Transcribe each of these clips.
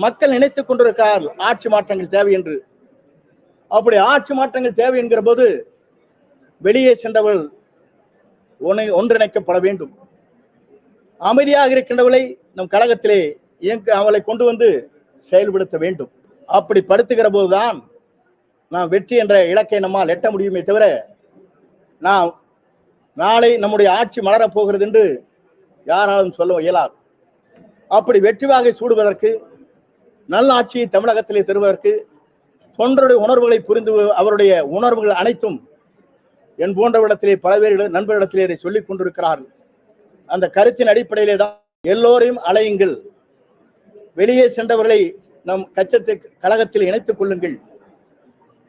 மக்கள் நினைத்துக் கொண்டிருக்கிறார் ஆட்சி மாற்றங்கள் தேவை என்று. அப்படி ஆட்சி மாற்றங்கள் தேவை என்கிற போது வெளியே சென்றவர்கள் ஒன்றிணைக்கப்பட வேண்டும். அமைதியாக இருக்கின்றவர்களை நம் கழகத்திலே அவளை கொண்டு வந்து செயல்படுத்த வேண்டும். அப்படி படுத்துகிற போதுதான் நாம் வெற்றி என்ற இலக்கை நம்மால் எட்ட முடியுமே தவிர நாம் நாளை நம்முடைய ஆட்சி மலரப் போகிறது என்று யாராலும் சொல்ல இயலாது. அப்படி வெற்றி வாகை சூடுவதற்கு நல்ல ஆட்சியை தமிழகத்திலே தருவதற்கு தொண்டருடைய உணர்வுகளை புரிந்து அவருடைய உணர்வுகள் அனைத்தும் என் போன்றவிடத்திலே பல பேர் நண்பரிடத்திலே இதை சொல்லிக் கொண்டிருக்கிறார்கள். அந்த கருத்தின் அடிப்படையிலே தான் எல்லோரையும் அலையுங்கள், வெளியே சென்றவர்களை நம் கழகத்தில் இணைத்துக் கொள்ளுங்கள்.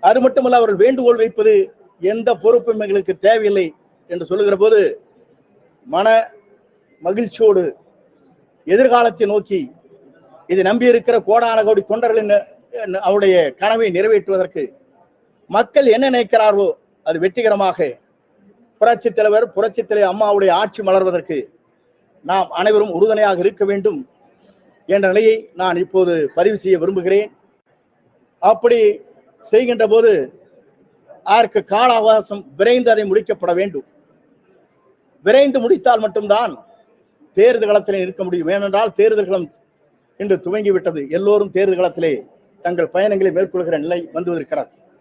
அது மட்டுமல்ல, அவர்கள் வேண்டுகோள் வைப்பது எந்த பொறுப்பும் எங்களுக்கு தேவையில்லை என்று சொல்லுகிற போது மன மகிழ்ச்சியோடு எதிர்காலத்தை நோக்கி இதை நம்பியிருக்கிற கோடான கோடி தொண்டர்களின் அவருடைய கனவை நிறைவேற்றுவதற்கு மக்கள் என்ன நினைக்கிறார்களோ அது வெற்றிகரமாக புரட்சித் தலைவர் அம்மாவுடைய ஆட்சி மலர்வதற்கு நாம் அனைவரும் உறுதுணையாக இருக்க வேண்டும் என்ற நிலையை நான் இப்போது பதிவு செய்ய விரும்புகிறேன். அப்படி செய்கின்ற போது அதற்கு கால அவகாசம் விரைந்து அதை முடிக்கப்பட வேண்டும். விரைந்து முடித்தால் மட்டும்தான் தேர்தல் களத்திலே இருக்க முடியும். ஏனென்றால் தேர்தல் களம் இன்று துவங்கிவிட்டது. எல்லோரும் தேர்தல் களத்திலே தங்கள் பயணங்களை மேற்கொள்கிற நிலை வந்துவிருக்கிறது.